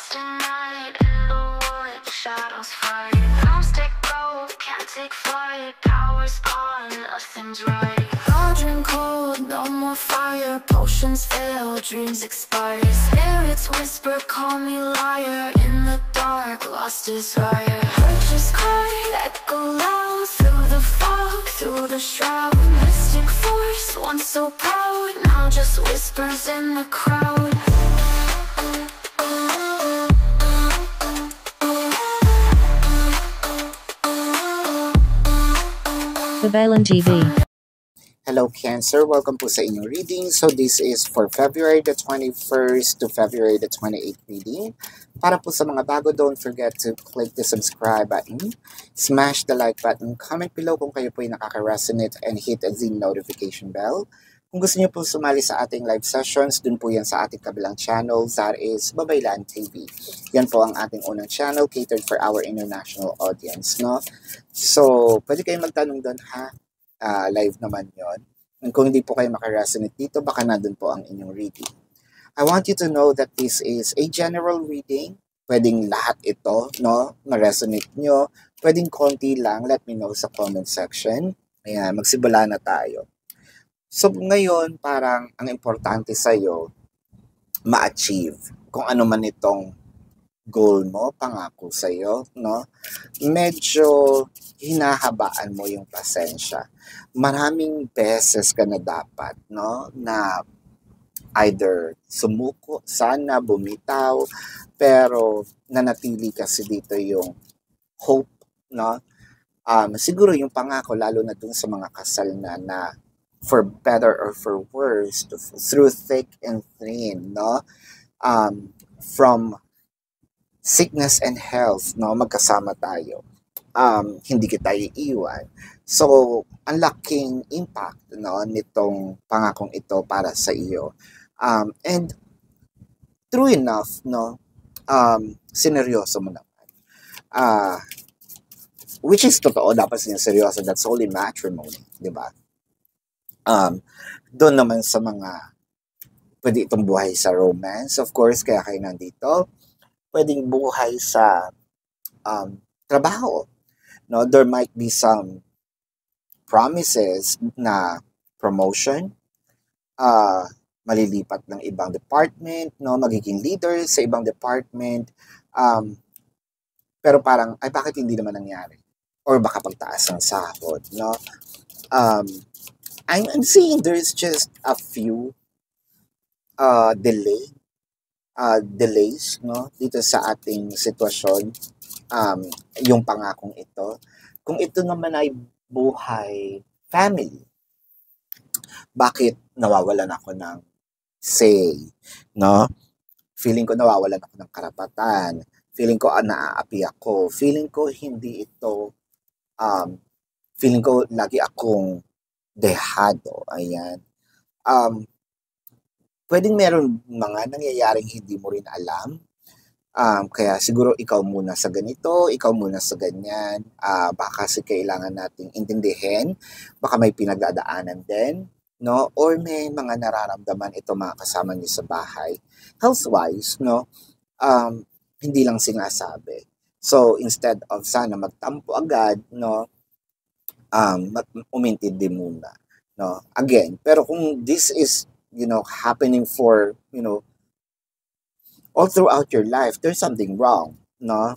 lost in night, in the wood, shadows fight. Arms take gold, can't take flight. Power's gone, nothing's right. Cauldron cold, no more fire. Potions fail, dreams expire. Spirits whisper, call me liar. In the dark, lost desire. Purchase cry, echo loud. Through the fog, through the shroud. Mystic force, once so proud, now just whispers in the crowd. Babalan TV. Hello Cancer, welcome po sa inyong reading. So this is for February the 21st to February the 28th reading. Para po sa mga bago, don't forget to click the subscribe button, smash the like button, comment below kung kayo po ay nakaka-resonate, and hit the notification bell. Kung gusto niyo po sumali sa ating live sessions, dun po yan sa ating kabilang channel, that is Babaylan TV. Yan po ang ating unang channel, catered for our international audience, no? So, pwede kayo magtanong doon, ha? Live naman yon. And kung hindi po kayo makaresonate dito, baka na doon po ang inyong reading. I want you to know that this is a general reading. Pwedeng lahat ito, no? Ma-resonate nyo. Pwedeng konti lang. Let me know sa comment section. Ayan, magsimula na tayo. So, ngayon, parang ang importante sa'yo, ma-achieve. Kung ano man itong goal mo, pangako sa'yo, no? Medyo hinahabaan mo yung pasensya. Maraming beses ka na dapat, no? Na either sumuko, sana, bumitaw, pero nanatili kasi dito yung hope, no? Siguro yung pangako, lalo na dun sa mga kasal na for better or for worse, through thick and thin, no? From sickness and health, no? Magkasama tayo. Hindi kita iiwan. So, ang laking impact, no, nitong pangakong ito para sa iyo. And true enough, no, sineryoso mo naman. Which is totoo, dapat sineryoso. That's holy matrimony, di ba? Doon naman sa mga pwede itong buhay sa romance, of course, kaya kayo nandito. Pwedeng buhay sa trabaho. No, there might be some promises na promotion, malilipat ng ibang department, no, magiging leader sa ibang department, pero parang, ay bakit hindi naman nangyari? Or baka pagtaas ng sahod, no? I'm seeing there's just a few delays, no, dito sa ating sitwasyon, yung pangakong ito. Kung ito naman ay buhay family, bakit nawawalan ako ng say, no? Feeling ko nawawalan ako ng karapatan. Feeling ko naaapi ako. Feeling ko hindi ito, feeling ko lagi akong dehado. Ayan. Pwedeng meron mga nangyayaring hindi mo rin alam. Kaya siguro ikaw muna sa ganito, ikaw muna sa ganyan. Baka kasi kailangan nating intindihin. Baka may pinagdadaanan din, no? Or may mga nararamdaman ito mga kasama niyo sa bahay. Health-wise, no? Hindi lang sinasabi. So, instead of sana magtampo agad, no? Umintindi muna, no? Again, pero kung this is, happening for, all throughout your life, there's something wrong, no?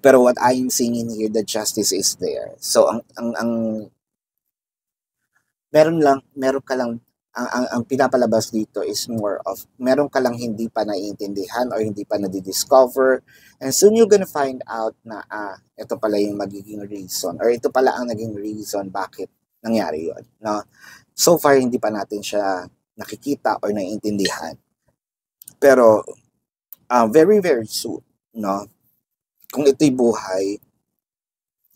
Pero what I am seeing in here, the justice is there. So, ang pinapalabas dito is more of, meron ka lang hindi pa naiintindihan or hindi pa nadidiscover, and soon you're gonna find out na, ito pala yung magiging reason, or ito pala ang naging reason bakit nangyari yun, no? So far, hindi pa natin siya nakikita or naiintindihan. Pero, very, very soon, no? Kung ito'y buhay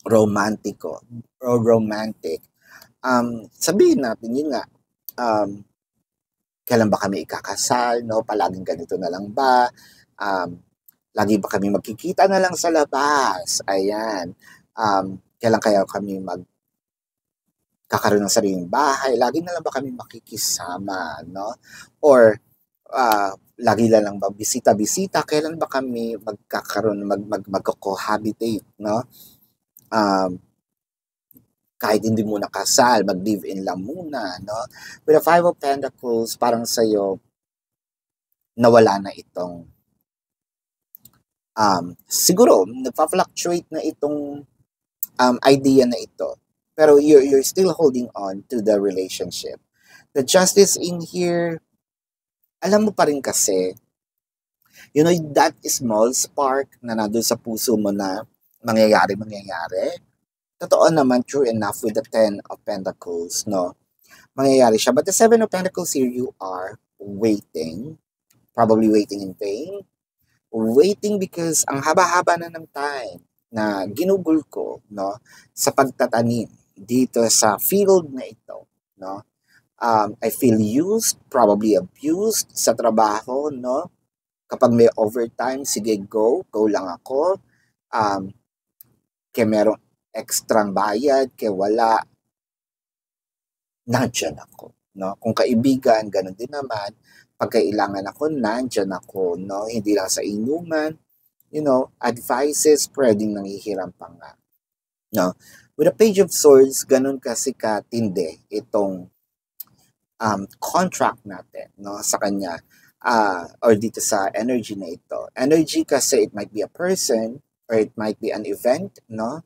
romantic, sabihin natin, yun nga, kailan ba kami ikakasal, no? Palaging ganito na lang ba? Lagi ba kami magkikita na lang sa labas? Ayan. Kailan kaya kami kakaroon ng sariling bahay? Lagi na lang ba kami makikisama, no? Or lagi lang ba bisita-bisita, kailan ba kami magkakaroon, magko-cohabitate, no? Kahit hindi muna kasal, mag-live-in lang muna, no? With the Five of Pentacles, parang sa'yo, nawala na itong, siguro, nagpa-fluctuate na itong idea na ito. Pero you're still holding on to the relationship. The Justice in here, alam mo pa rin kasi, you know, that small spark na nandun sa puso mo na mangyayari. Totoo naman, true enough with the Ten of Pentacles, no? Mangyayari siya. But the Seven of Pentacles here, you are waiting. Probably waiting in vain. Waiting because ang haba-haba na ng time na ginugol ko, no? Sa pagtatanim dito sa field na ito, no? I feel used, probably abused sa trabaho, no? Kapag may overtime, sige, go lang ako. Kaya merong extrang bayad, kaya wala, nandyan ako, no? Kung kaibigan, ganun din naman. Pag kailangan ako, nandyan ako, no? Hindi lang sa inuman, you know, advices, pwedeng nanghihiram pa nga, no? With the Page of Swords, ganun kasi katindi itong contract natin, no, sa kanya, or dito sa energy na ito. Energy kasi it might be a person or it might be an event, no?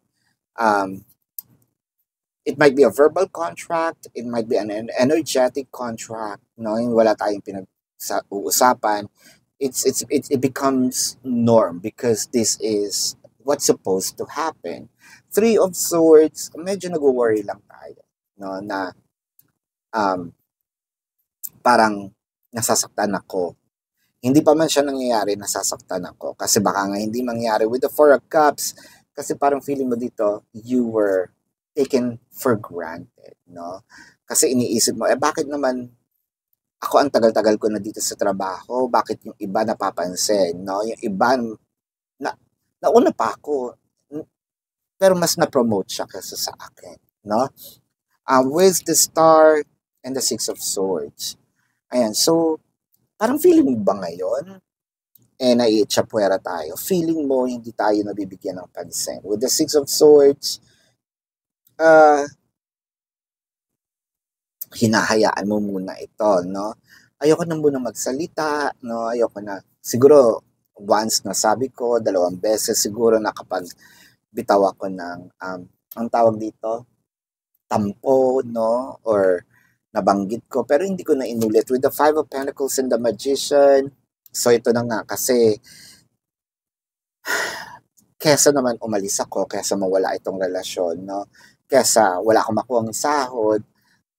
It might be a verbal contract, it might be an energetic contract, no? Yung wala tayong pinag-uusapan. It becomes norm because this is what's supposed to happen. Three of Swords, medyo nag-worry lang tayo, no, na parang nasasaktan ako. Hindi pa man siya nangyayari, nasasaktan ako. Kasi baka nga hindi mangyari with the Four of Cups. Kasi parang feeling mo dito, you were taken for granted, no? Kasi iniisip mo, bakit naman ako ang tagal-tagal ko na dito sa trabaho? Bakit yung iba napapansin, no? Yung iba, nauna pa ako. Pero mas na-promote siya kaysa sa akin, no? With the Star and the Six of Swords. Ayan, so, parang feeling mo ba ngayon, naiitsapwera tayo, feeling mo hindi tayo nabibigyan ng pansin. With the Six of Swords, hinahayaan mo muna ito, no? Ayoko na muna magsalita, no? Ayoko na, siguro, once na sabi ko, 2 beses, siguro nakapag bitaw ako ng, ang tawag dito, tampo, no? Or nabanggit ko, pero hindi ko na inulit. With the Five of Pentacles and the Magician, so ito na nga, kasi kesa naman umalis ako, kesa mawala itong relasyon, no? Kesa wala akong makuhang sahod,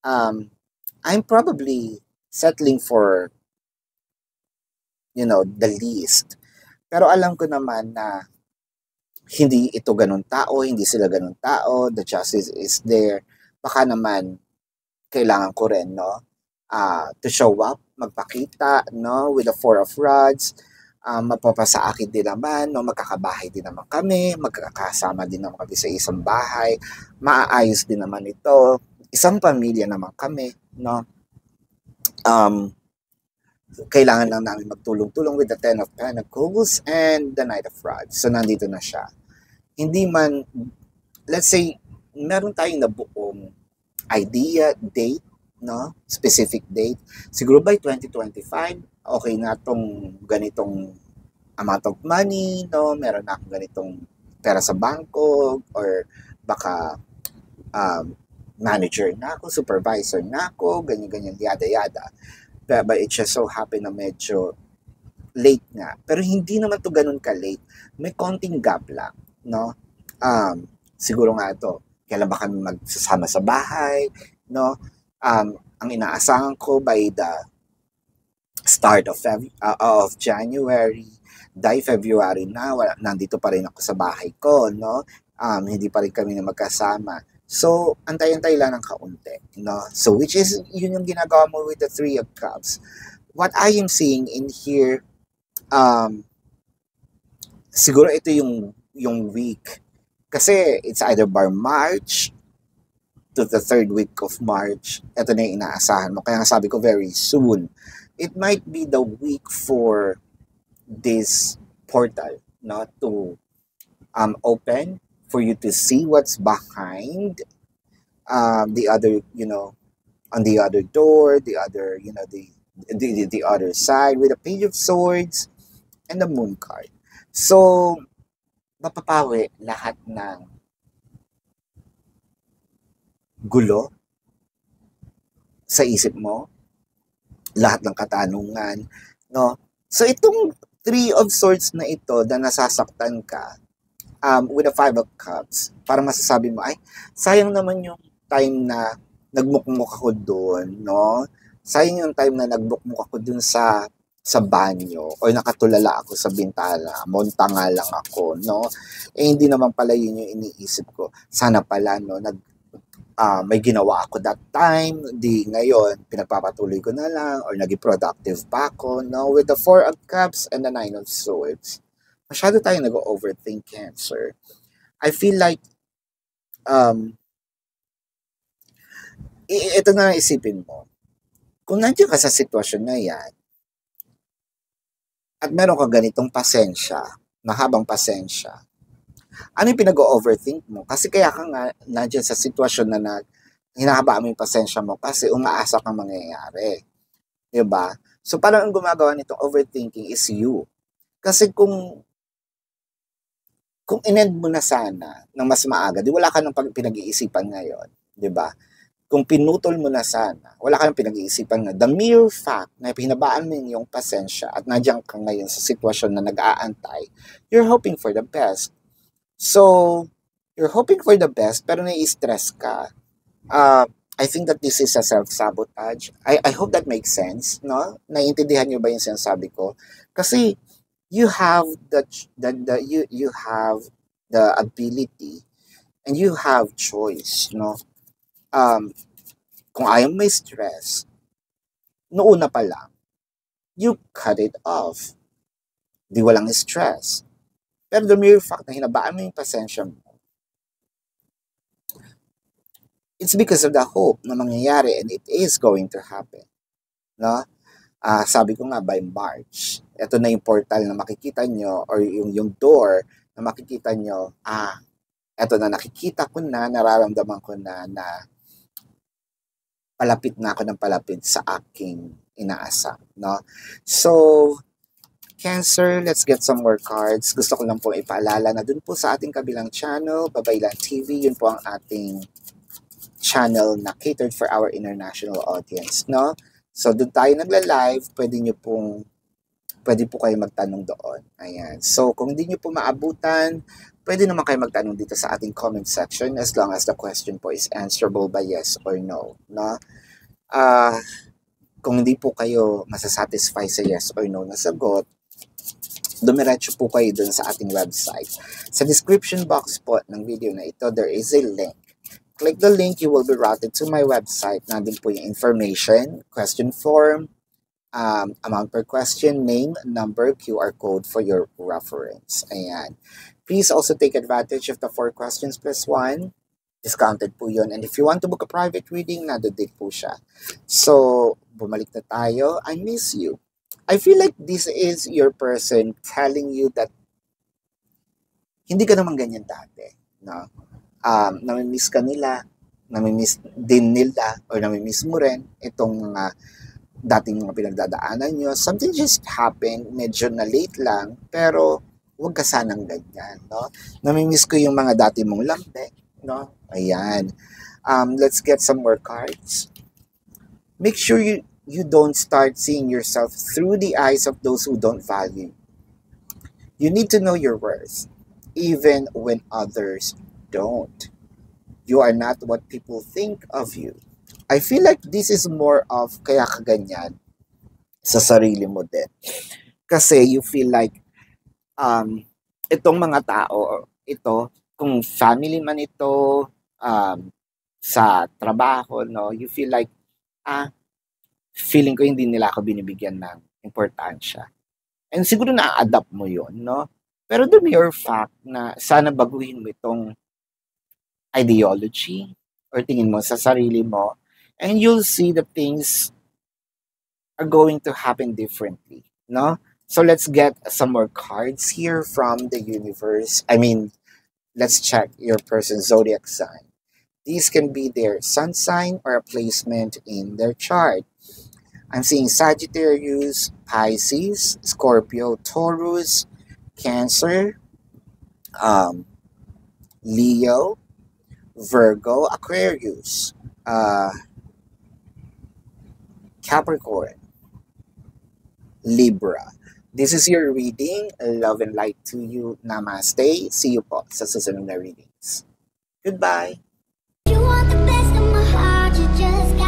I'm probably settling for, you know, the least. Pero alam ko naman na hindi ito ganun tao, hindi sila ganun tao, the justice is there. Baka naman, kailangan ko rin, no? To show up, magpakita, no? With the Four of Rods, mapapasa akin din naman, no? Magkakabahay din naman kami, magkakasama din naman kami sa isang bahay, maaayos din naman ito, isang pamilya naman kami, no? Kailangan lang namin magtulong-tulong with the Ten of Pentacles and the Knight of Rods. So, nandito na siya. Hindi man, let's say, meron tayong nabuong idea, date, no? Specific date. Siguro by 2025, okay na tong ganitong amount of money, no? Meron na akong ganitong pera sa bangko, or baka manager na ako, supervisor na ako, ganyan-ganyan, yada-yada. But it just so happen na medyo late nga. Pero hindi naman to ganun ka-late. May konting gap lang, no? Siguro nga ito, kailan ba kami magsasama sa bahay, no? Ang inaasahan ko by the start of January, February na, nandito pa rin ako sa bahay ko, no? Hindi pa rin kami na magkasama. So, antay-antay lang ng kaunti, no? So, which is, yun yung ginagawa mo with the Three of Cups. What I am seeing in here, siguro ito yung week. Kasi it's either by March to the 3rd week of March. Ito na yung inaasahan mo. Kaya sabi ko very soon. it might be the week for this portal, not to open for you to see what's behind the other, on the other door, the other, the other side with a page of swords and the moon card. So, mapapawi lahat ng gulo sa isip mo, lahat ng katanungan, no? So, itong Three of Swords na ito na nasasaktan ka with the Five of Cups, parang masasabi mo, ay, sayang naman yung time na nagmukmuk ako doon, no? Sayang yung time na nagmukmuk ako doon sa banyo o nakatulala ako sa bintana, montanga lang ako, no? Eh, hindi naman pala yun yung iniisip ko. Sana pala, no, may ginawa ako that time, di ngayon, pinagpapatuloy ko na lang or naging productive pa ako, no? With the Four of Cups and the Nine of Swords, masyado tayo nag-overthink, Cancer. I feel like, ito na isipin mo. Kung nandiyan ka sa sitwasyon na yan, at meron ka ganitong pasensya, mahabang pasensya, ano yung pinag-overthink mo? Kasi kaya ka nga nandiyan sa sitwasyon na hinahabaan mo yung pasensya mo kasi umaasa kang mangyayari. Diba? So parang ang gumagawa nitong overthinking is you. Kasi kung in-end mo na sana ng mas maaga, di wala ka ng pinag-iisipan ngayon. Diba? Kung pinutol mo na sana, wala ka ng pinag-iisipan nga. The mere fact na pinabaan mo yung pasensya at nandiyan ka ngayon sa sitwasyon na nag-aantay, you're hoping for the best. So, you're hoping for the best pero nai-stress ka. I think that this is a self-sabotage. I hope that makes sense, no? Naiintindihan niyo ba yung sinasabi ko? Kasi you have you have the ability and you have choice, no? Kung ayaw may stress, noona pa lang, you cut it off. Di walang stress. Pero the mere fact na hinabaan mo yung pasensya mo, it's because of the hope na mangyayari and it is going to happen. No? Sabi ko nga, by March, ito na yung portal na makikita nyo or yung door na makikita nyo, ito na nakikita ko na, nararamdaman ko na palapit na ako ng palapit sa aking inaasam, no? So, Cancer, let's get some more cards. Gusto ko lang po ipaalala na dun po sa ating kabilang channel, Babaylan TV, yun po ang ating channel na catered for our international audience, no? So, dun tayo nagla-live, pwede po kayo magtanong doon. Ayan. So, kung hindi nyo po maabutan, pwede naman kayo magtanong dito sa ating comment section as long as the question po is answerable by yes or no. No? Kung hindi po kayo masasatisfy sa yes or no na sagot, dumiretso po kayo dun sa ating website. Sa description box po ng video na ito, there is a link. Click the link, you will be routed to my website. Nandun po yung information, question form, amount per question, name, number, QR code for your reference. Ayan. Please also take advantage of the 4 questions plus 1. Discounted po yun. And if you want to book a private reading, nandun din po siya. So, bumalik na tayo. I miss you. I feel like this is your person telling you that hindi ka naman ganyan dati. No? Namimiss ka nila, namimiss din nila, or namimiss mo rin itong mga dating mga pinagdadaanan nyo. Something just happened, medyo na late lang, pero huwag ka sanang ganyan, no? Namimiss ko yung mga dati mong lambe, no? Ayan. Let's get some more cards. Make sure you don't start seeing yourself through the eyes of those who don't value. You need to know your worth, even when others don't. You are not what people think of you. I feel like this is more of kaya ka ganyan sa sarili mo din. Kasi you feel like itong mga tao, ito, kung family man ito, sa trabaho, no, you feel like, feeling ko hindi nila ako binibigyan ng importansya. And siguro na-adapt mo yun, no? Pero the mere fact na sana baguhin mo itong ideology or tingin mo sa sarili mo, and you'll see the things are going to happen differently, no? So let's get some more cards here from the universe. I mean, let's check your person's zodiac sign. These can be their sun sign or a placement in their chart. I'm seeing Sagittarius, Pisces, Scorpio, Taurus, Cancer, um, Leo, Virgo, Aquarius, Capricorn, Libra. This is your reading. Love and light to you. Namaste. See you po sa susunod na readings. Goodbye. You want the best of my heart, you just